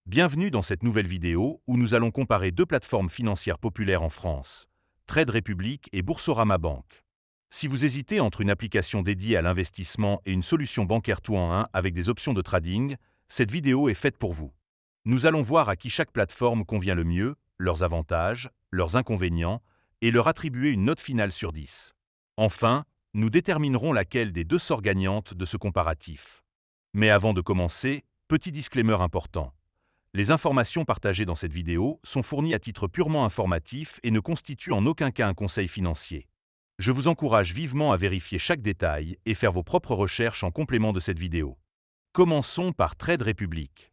Bienvenue dans cette nouvelle vidéo où nous allons comparer deux plateformes financières populaires en France, Trade Republic et Boursorama Bank. Si vous hésitez entre une application dédiée à l'investissement et une solution bancaire tout en un avec des options de trading, cette vidéo est faite pour vous. Nous allons voir à qui chaque plateforme convient le mieux, leurs avantages, leurs inconvénients, et leur attribuer une note finale sur 10. Enfin, nous déterminerons laquelle des deux sort gagnante de ce comparatif. Mais avant de commencer, petit disclaimer important. Les informations partagées dans cette vidéo sont fournies à titre purement informatif et ne constituent en aucun cas un conseil financier. Je vous encourage vivement à vérifier chaque détail et faire vos propres recherches en complément de cette vidéo. Commençons par Trade Republic.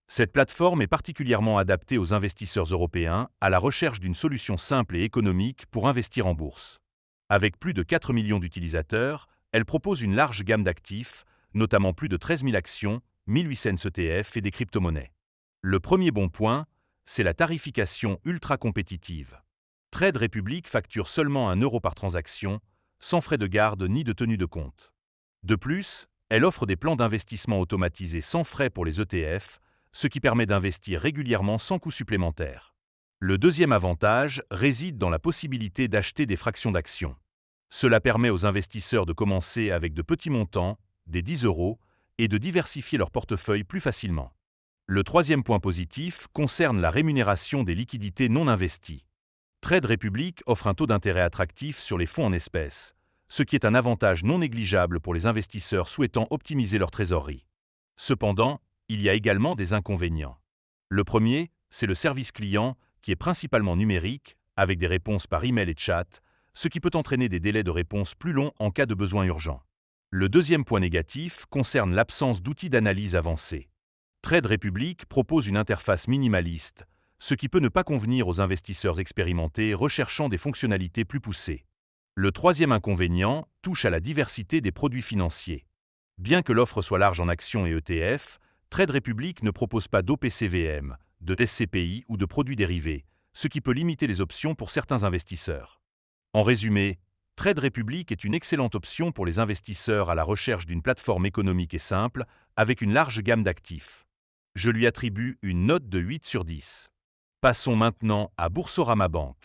Cette plateforme est particulièrement adaptée aux investisseurs européens à la recherche d'une solution simple et économique pour investir en bourse. Avec plus de 4 millions d'utilisateurs, elle propose une large gamme d'actifs, notamment plus de 13 000 actions, 1800 ETF et des crypto-monnaies. Le premier bon point, c'est la tarification ultra compétitive. Trade Republic facture seulement 1 euro par transaction, sans frais de garde ni de tenue de compte. De plus, elle offre des plans d'investissement automatisés sans frais pour les ETF, ce qui permet d'investir régulièrement sans coût supplémentaire. Le deuxième avantage réside dans la possibilité d'acheter des fractions d'actions. Cela permet aux investisseurs de commencer avec de petits montants, des 10 euros, et de diversifier leur portefeuille plus facilement. Le troisième point positif concerne la rémunération des liquidités non investies. Trade Republic offre un taux d'intérêt attractif sur les fonds en espèces, ce qui est un avantage non négligeable pour les investisseurs souhaitant optimiser leur trésorerie. Cependant, il y a également des inconvénients. Le premier, c'est le service client, qui est principalement numérique, avec des réponses par email et chat, ce qui peut entraîner des délais de réponse plus longs en cas de besoin urgent. Le deuxième point négatif concerne l'absence d'outils d'analyse avancés. Trade Republic propose une interface minimaliste, ce qui peut ne pas convenir aux investisseurs expérimentés recherchant des fonctionnalités plus poussées. Le troisième inconvénient touche à la diversité des produits financiers. Bien que l'offre soit large en actions et ETF, Trade Republic ne propose pas d'OPCVM, de SCPI ou de produits dérivés, ce qui peut limiter les options pour certains investisseurs. En résumé, Trade Republic est une excellente option pour les investisseurs à la recherche d'une plateforme économique et simple, avec une large gamme d'actifs. Je lui attribue une note de 8 sur 10. Passons maintenant à Boursorama Bank.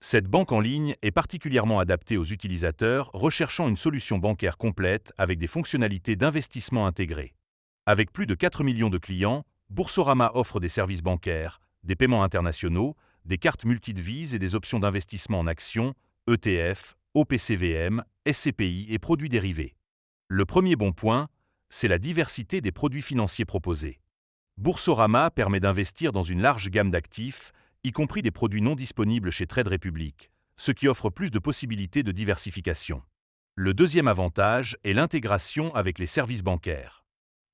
Cette banque en ligne est particulièrement adaptée aux utilisateurs recherchant une solution bancaire complète avec des fonctionnalités d'investissement intégrées. Avec plus de 4 millions de clients, Boursorama offre des services bancaires, des paiements internationaux, des cartes multidevises et des options d'investissement en actions, ETF, OPCVM, SCPI et produits dérivés. Le premier bon point, c'est la diversité des produits financiers proposés. Boursorama permet d'investir dans une large gamme d'actifs, y compris des produits non disponibles chez Trade Republic, ce qui offre plus de possibilités de diversification. Le deuxième avantage est l'intégration avec les services bancaires.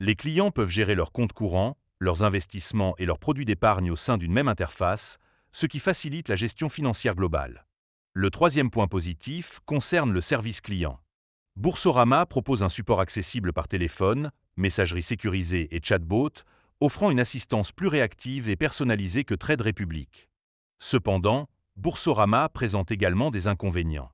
Les clients peuvent gérer leurs comptes courants, leurs investissements et leurs produits d'épargne au sein d'une même interface, ce qui facilite la gestion financière globale. Le troisième point positif concerne le service client. Boursorama propose un support accessible par téléphone, messagerie sécurisée et chatbot, offrant une assistance plus réactive et personnalisée que Trade Republic. Cependant, Boursorama présente également des inconvénients.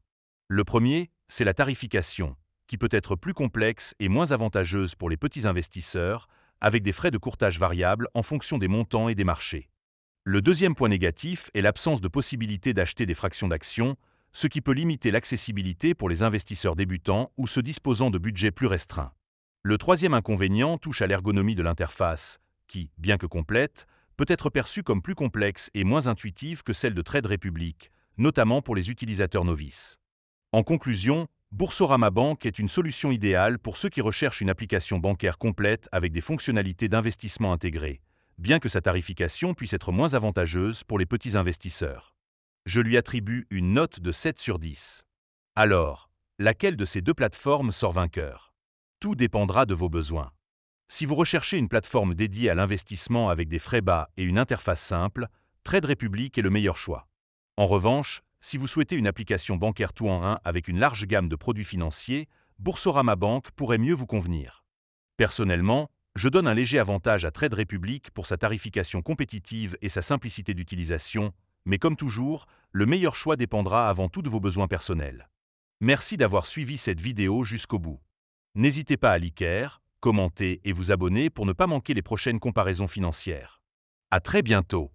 Le premier, c'est la tarification, qui peut être plus complexe et moins avantageuse pour les petits investisseurs, avec des frais de courtage variables en fonction des montants et des marchés. Le deuxième point négatif est l'absence de possibilité d'acheter des fractions d'actions, ce qui peut limiter l'accessibilité pour les investisseurs débutants ou ceux disposant de budgets plus restreints. Le troisième inconvénient touche à l'ergonomie de l'interface, qui, bien que complète, peut être perçue comme plus complexe et moins intuitive que celle de Trade Republic, notamment pour les utilisateurs novices. En conclusion, Boursorama Bank est une solution idéale pour ceux qui recherchent une application bancaire complète avec des fonctionnalités d'investissement intégrées, bien que sa tarification puisse être moins avantageuse pour les petits investisseurs. Je lui attribue une note de 7 sur 10. Alors, laquelle de ces deux plateformes sort vainqueur? Tout dépendra de vos besoins. Si vous recherchez une plateforme dédiée à l'investissement avec des frais bas et une interface simple, Trade Republic est le meilleur choix. En revanche, si vous souhaitez une application bancaire tout en un avec une large gamme de produits financiers, Boursorama Bank pourrait mieux vous convenir. Personnellement, je donne un léger avantage à Trade Republic pour sa tarification compétitive et sa simplicité d'utilisation, mais comme toujours, le meilleur choix dépendra avant tout de vos besoins personnels. Merci d'avoir suivi cette vidéo jusqu'au bout. N'hésitez pas à liker, commenter et vous abonner pour ne pas manquer les prochaines comparaisons financières. À très bientôt.